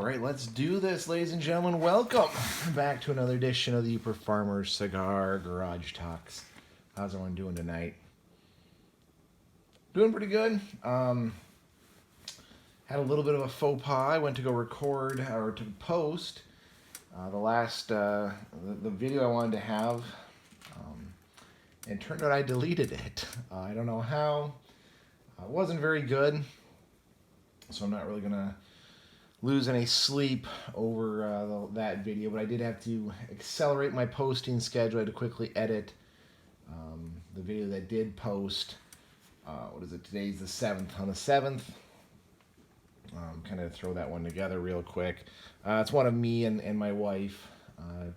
right, let's do this, ladies and gentlemen. Welcome back to another edition of the Farmer's Cigar Garage Talks. How's everyone doing tonight? Doing pretty good. Had a little bit of a faux pas. I went to go record or to post the video I wanted to have, and it turned out I deleted it. I don't know how. It wasn't very good, so I'm not really gonna lose any sleep over that video, but I did have to accelerate my posting schedule. I had to quickly edit the video that did post. What is it? Today's the 7th. On the 7th, kind of throw that one together real quick. It's one of me and my wife,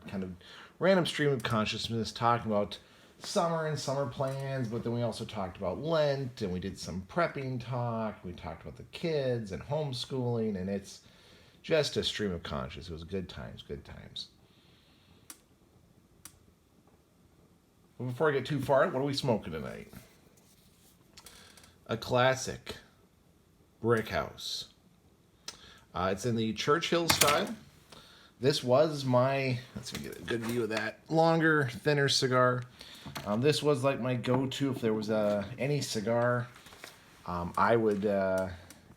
kind of random stream of consciousness talking about summer and summer plans, but then we also talked about Lent, and we did some prepping talk. We talked about the kids and homeschooling, and it's just a stream of consciousness. It was good times, good times. But before I get too far, what are we smoking tonight? A classic brick house. It's in the Churchill style. This was my, let's get a good view of that, longer, thinner cigar. This was like my go-to if there was any cigar. I would,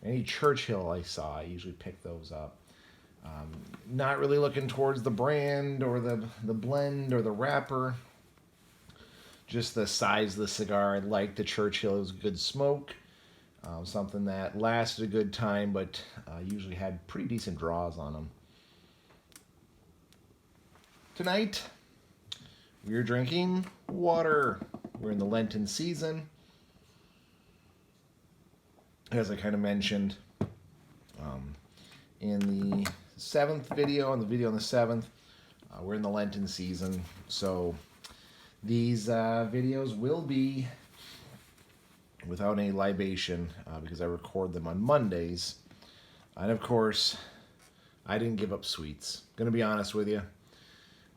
any Churchill I saw, I usually pick those up. Not really looking towards the brand or the blend or the wrapper. Just the size of the cigar. I liked the Churchill. It was a good smoke. Something that lasted a good time, but usually had pretty decent draws on them. Tonight, we're drinking water. We're in the Lenten season. As I kind of mentioned in the 7th video, on the 7th, we're in the Lenten season. So these videos will be without any libation because I record them on Mondays. And of course, I didn't give up sweets. Gonna be honest with you.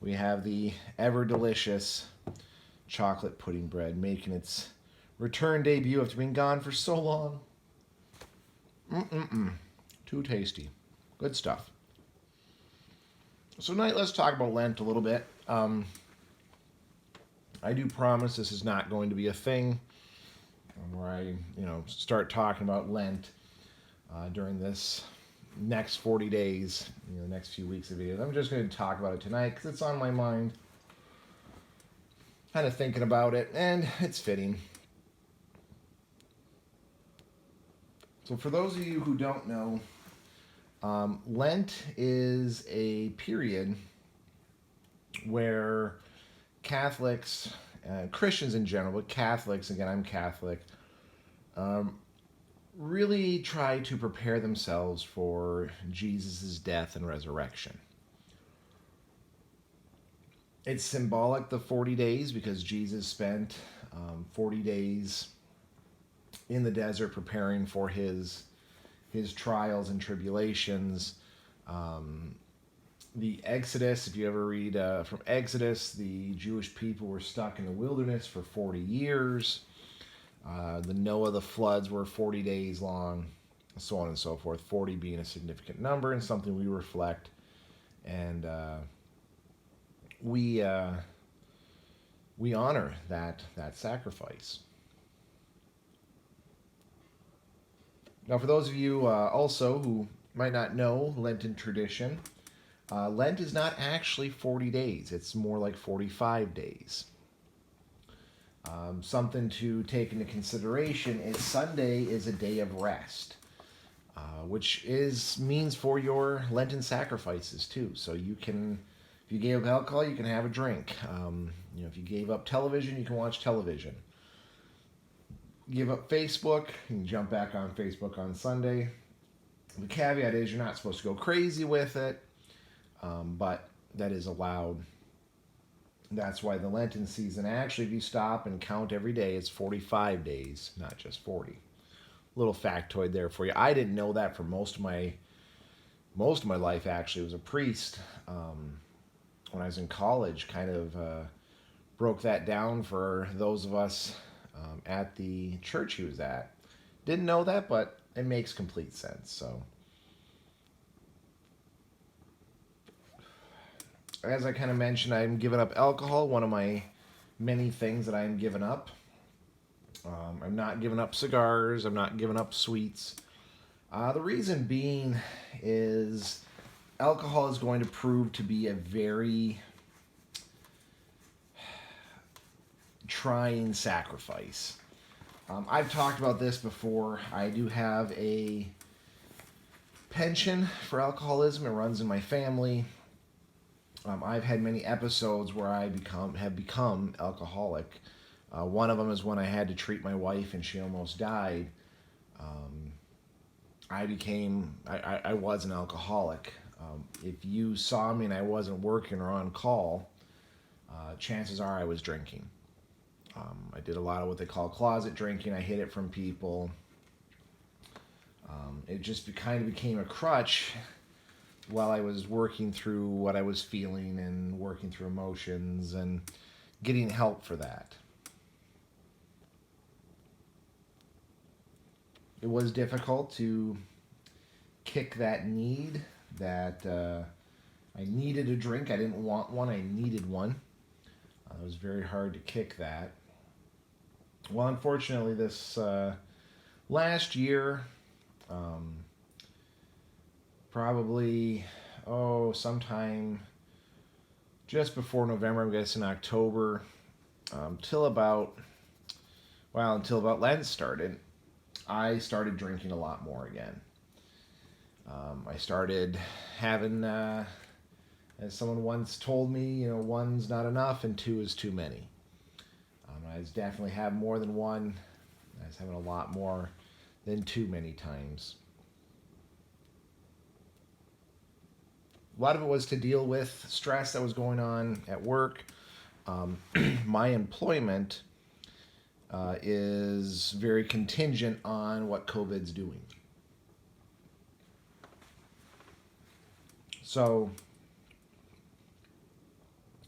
We have the ever delicious chocolate pudding bread making its return debut after being gone for so long. Too tasty. Good stuff. So tonight, let's talk about Lent a little bit. I do promise this is not going to be a thing where I, start talking about Lent during this next 40 days, the next few weeks of videos. I'm just going to talk about it tonight because it's on my mind. Kind of thinking about it, and it's fitting. So for those of you who don't know, Lent is a period where Catholics, Christians in general, but Catholics, again, I'm Catholic, really try to prepare themselves for Jesus' death and resurrection. It's symbolic, the 40 days, because Jesus spent 40 days in the desert preparing for his trials and tribulations. The Exodus, if you ever read from Exodus, the Jewish people were stuck in the wilderness for 40 years. The Noah, the floods were 40 days long, so on and so forth, 40 being a significant number and something we reflect. And we honor that sacrifice. Now, for those of you also who might not know Lenten tradition, Lent is not actually 40 days. It's more like 45 days. Something to take into consideration is Sunday is a day of rest, which means for your Lenten sacrifices too. So you can, if you gave up alcohol, you can have a drink. If you gave up television, you can watch television. Give up Facebook, you can jump back on Facebook on Sunday. The caveat is you're not supposed to go crazy with it, but that is allowed. That's why the Lenten season, actually, if you stop and count every day, it's 45 days, not just 40. Little factoid there for you. I didn't know that for most of my life, actually. I was a priest when I was in college, kind of broke that down for those of us at the church he was at. Didn't know that, but it makes complete sense. So as I kind of mentioned, I'm giving up alcohol, one of my many things that I'm giving up. I'm not giving up cigars. I'm not giving up sweets. The reason being is alcohol is going to prove to be a very trying sacrifice. I've talked about this before. I do have a penchant for alcoholism. It runs in my family. I've had many episodes where I have become alcoholic. One of them is when I had to treat my wife and she almost died. I was an alcoholic. If you saw me and I wasn't working or on call, chances are I was drinking. I did a lot of what they call closet drinking. I hid it from people. It just kind of became a crutch while I was working through what I was feeling and working through emotions and getting help for that. It was difficult to kick that need that I needed a drink. I didn't want one. I needed one. It was very hard to kick that. Well, unfortunately, this last year, probably, sometime just before November, I'm guessing October, until about Lent started, I started drinking a lot more again. I started having, as someone once told me, one's not enough and two is too many. I was definitely having more than one. I was having a lot more than too many times. A lot of it was to deal with stress that was going on at work. My employment is very contingent on what COVID's doing. So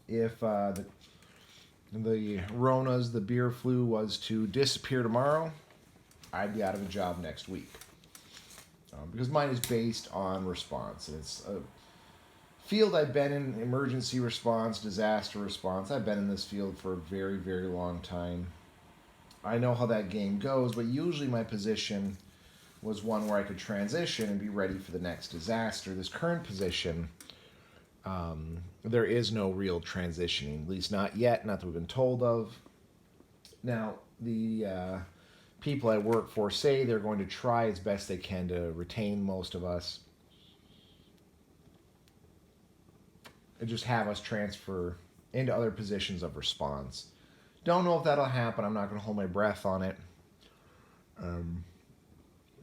if the Ronas, the beer flu, was to disappear tomorrow, I'd be out of a job next week. Because mine is based on response. It's a field I've been in, emergency response, disaster response. I've been in this field for a very, very long time. I know how that game goes, but usually my position was one where I could transition and be ready for the next disaster. This current position, there is no real transitioning, at least not yet, not that we've been told of. Now, the people I work for say they're going to try as best they can to retain most of us and just have us transfer into other positions of response. Don't know if that'll happen. I'm not going to hold my breath on it.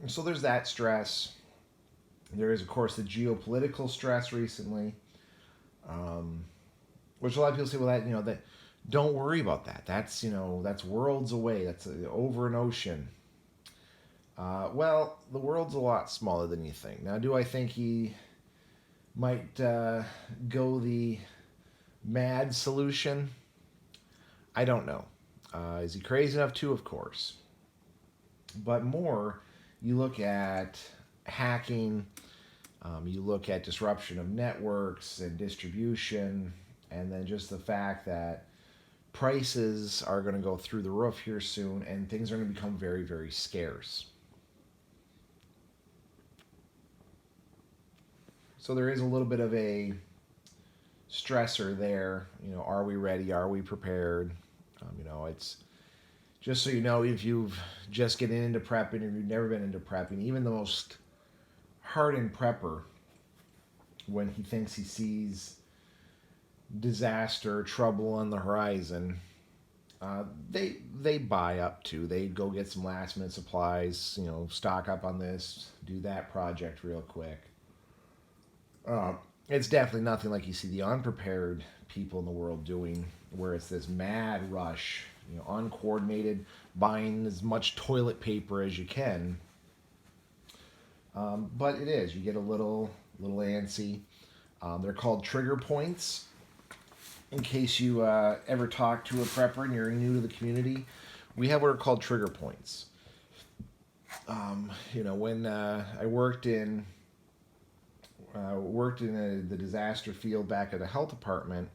So there's that stress. There is, of course, the geopolitical stress recently, which a lot of people say, well, that don't worry about that. That's worlds away. That's over an ocean. Well, the world's a lot smaller than you think. Now, do I think he might go the mad solution? I don't know. Is he crazy enough to? Of course. But more, you look at hacking, you look at disruption of networks and distribution, and then just the fact that prices are going to go through the roof here soon, and things are going to become very, very scarce. So there is a little bit of a stressor there. Are we ready? Are we prepared? It's just so you know, if you've just getting into prepping or you've never been into prepping, even the most hardened prepper, when he thinks he sees disaster, trouble on the horizon, they buy up too. They go get some last minute supplies, stock up on this, do that project real quick. It's definitely nothing like you see the unprepared people in the world doing, where it's this mad rush, uncoordinated, buying as much toilet paper as you can. But it is, you get a little antsy. They're called trigger points. In case you ever talk to a prepper and you're new to the community, we have what are called trigger points. When I worked in worked in the disaster field back at the health department.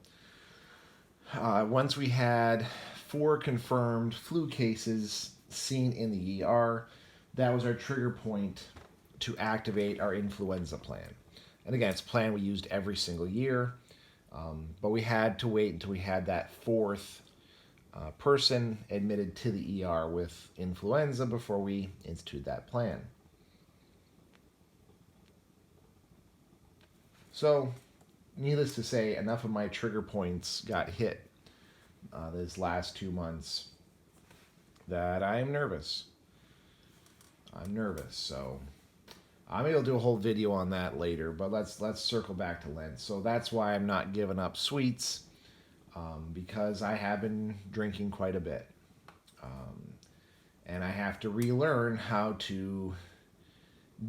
Once we had 4 confirmed flu cases seen in the ER, that was our trigger point to activate our influenza plan. And again, it's a plan we used every single year, but we had to wait until we had that 4th person admitted to the ER with influenza before we instituted that plan. So, needless to say, enough of my trigger points got hit this last 2 months that I'm nervous. So I'm able to do a whole video on that later, but let's circle back to Lent. So that's why I'm not giving up sweets, because I have been drinking quite a bit. And I have to relearn how to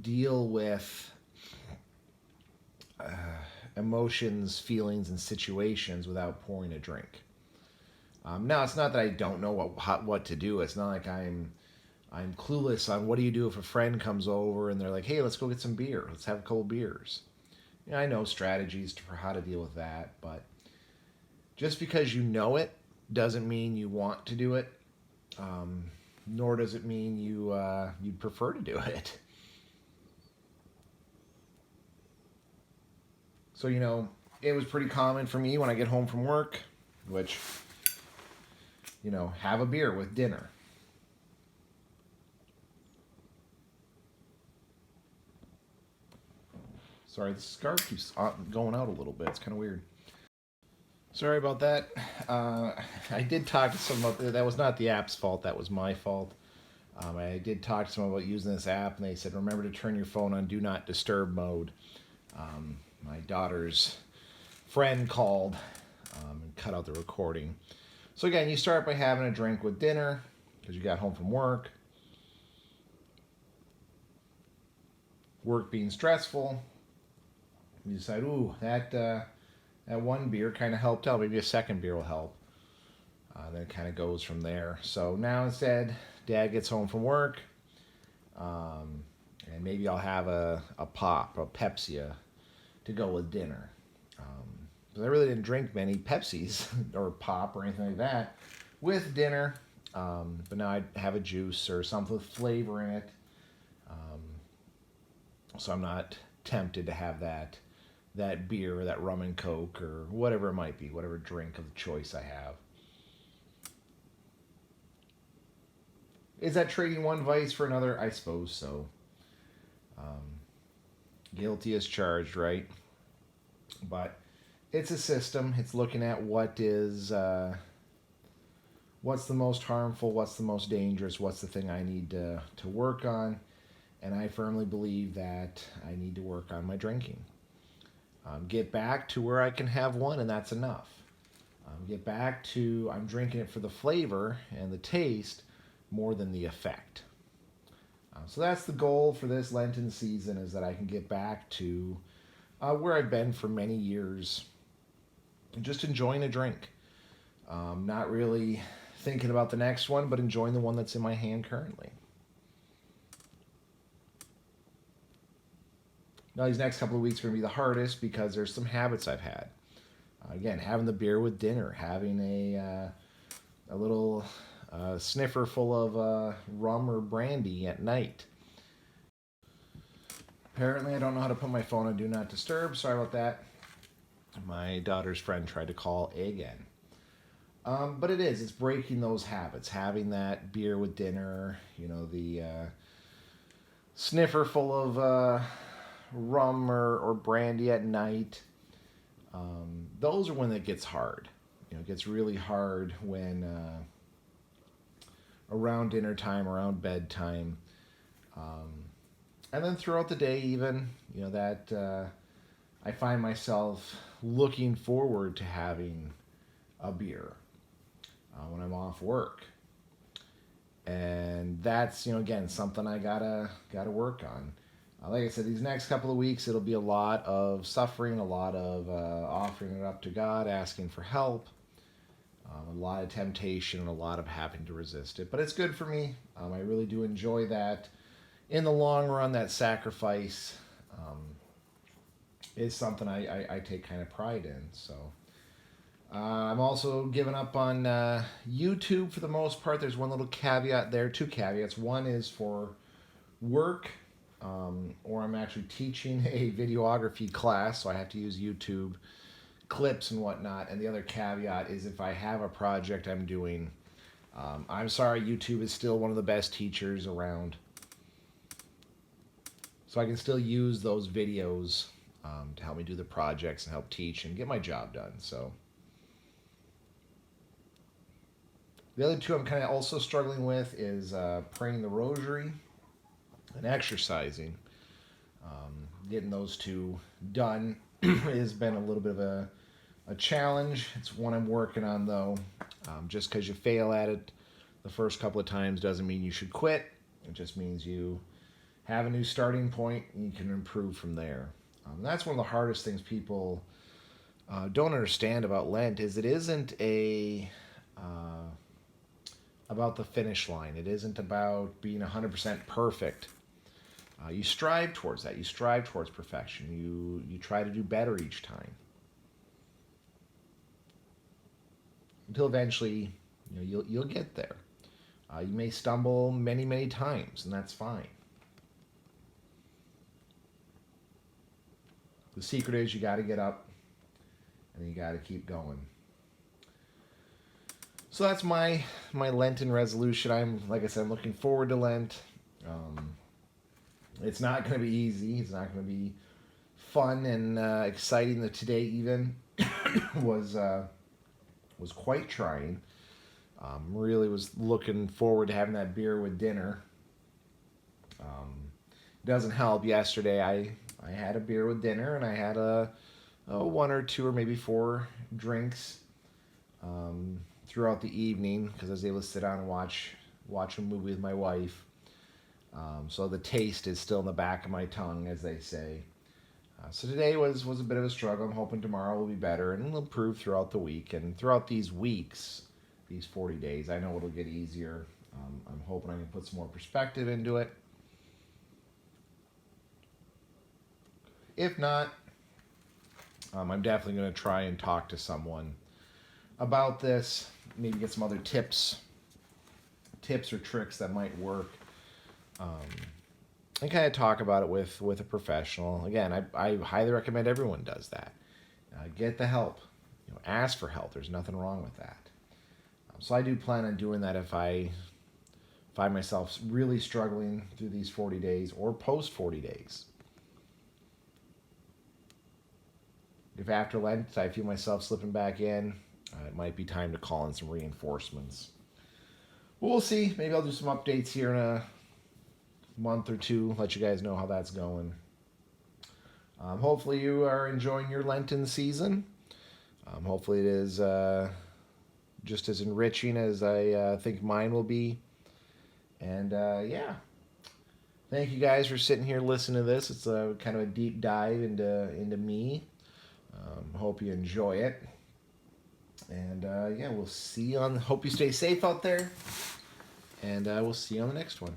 deal with emotions, feelings, and situations without pouring a drink. Now, it's not that I don't know what to do. It's not like I'm clueless on what do you do if a friend comes over and they're like, hey, let's go get some beer. Let's have a couple beers. You know, I know strategies for how to deal with that, but just because you know it doesn't mean you want to do it, nor does it mean you'd prefer to do it. So, you know, it was pretty common for me when I get home from work, which, you know, have a beer with dinner. Sorry, the scarf keeps going out a little bit. It's kind of weird. Sorry about that. I did talk to someone about that. Was not the app's fault. That was my fault. I did talk to someone about using this app, and they said, remember to turn your phone on Do Not Disturb mode. My daughter's friend called and cut out the recording. So again, you start by having a drink with dinner because you got home from work. Work being stressful. You decide, ooh, that one beer kind of helped out. Maybe a second beer will help. Then it kind of goes from there. So now instead, Dad gets home from work, and maybe I'll have a pop, a Pepsi to go with dinner. Because I really didn't drink many Pepsis or pop or anything like that with dinner. But now I'd have a juice or something with flavor in it. So I'm not tempted to have that beer or that rum and coke or whatever it might be, whatever drink of choice I have. Is that trading one vice for another? I suppose so. Guilty as charged, right? But it's a system. It's looking at what's the most harmful, what's the most dangerous, what's the thing I need to work on. And I firmly believe that I need to work on my drinking. Get back to where I can have one, and that's enough. Get back to I'm drinking it for the flavor and the taste more than the effect. So that's the goal for this Lenten season, is that I can get back to where I've been for many years, just enjoying a drink. Not really thinking about the next one, but enjoying the one that's in my hand currently. Now, these next couple of weeks are going to be the hardest because there's some habits I've had. Again, having the beer with dinner, having a little sniffer full of rum or brandy at night. Apparently, I don't know how to put my phone on Do Not Disturb. Sorry about that. My daughter's friend tried to call again. But it's breaking those habits. Having that beer with dinner, you know, the sniffer full of rum or brandy at night. Those are when it gets hard. You know, it gets really hard when around dinner time, around bedtime, and then throughout the day even, you know, that I find myself looking forward to having a beer when I'm off work. And that's, you know, again, something I gotta work on. Like I said, these next couple of weeks, it'll be a lot of suffering, a lot of offering it up to God, asking for help, a lot of temptation, and a lot of having to resist it. But it's good for me. I really do enjoy that. In the long run, that sacrifice is something I take kind of pride in. So I'm also giving up on YouTube for the most part. There's one little caveat there, two caveats. One is for work, or I'm actually teaching a videography class, so I have to use YouTube clips and whatnot. And the other caveat is if I have a project I'm doing, I'm sorry, YouTube is still one of the best teachers around. So I can still use those videos to help me do the projects and help teach and get my job done. So the other two I'm kind of also struggling with is praying the Rosary and exercising. Getting those two done has been a little bit of a challenge. It's one I'm working on, though. Just because you fail at it the first couple of times doesn't mean you should quit. It just means you have a new starting point and you can improve from there. That's one of the hardest things people don't understand about Lent is it isn't about the finish line. It isn't about being 100% perfect. You strive towards that. You strive towards perfection. You try to do better each time. Until eventually, you'll get there. You may stumble many times, and that's fine. The secret is you got to get up, and you got to keep going. So that's my Lenten resolution. Like I said, I'm looking forward to Lent. It's not going to be easy. It's not going to be fun and exciting. The today even was quite trying. Really was looking forward to having that beer with dinner. Doesn't help. Yesterday I had a beer with dinner and I had a one or two or maybe four drinks throughout the evening because I was able to sit down and watch a movie with my wife. So the taste is still in the back of my tongue, as they say. So today was a bit of a struggle. I'm hoping tomorrow will be better and it'll improve throughout the week. And throughout these weeks, these 40 days, I know it'll get easier. I'm hoping I can put some more perspective into it. If not, I'm definitely going to try and talk to someone about this. Maybe get some other tips or tricks that might work. And kind of talk about it with a professional. Again, I highly recommend everyone does that. Get the help. Ask for help. There's nothing wrong with that. So I do plan on doing that if I find myself really struggling through these 40 days or post 40 days. If after Lent I feel myself slipping back in, it might be time to call in some reinforcements. But we'll see. Maybe I'll do some updates here in a month or two, let you guys know how that's going. Hopefully you are enjoying your Lenten season. Hopefully it is just as enriching as I think mine will be. And yeah, thank you guys for sitting here listening to this. It's a kind of a deep dive into me. Hope you enjoy it. And yeah, we'll see you hope you stay safe out there. And we'll see you on the next one.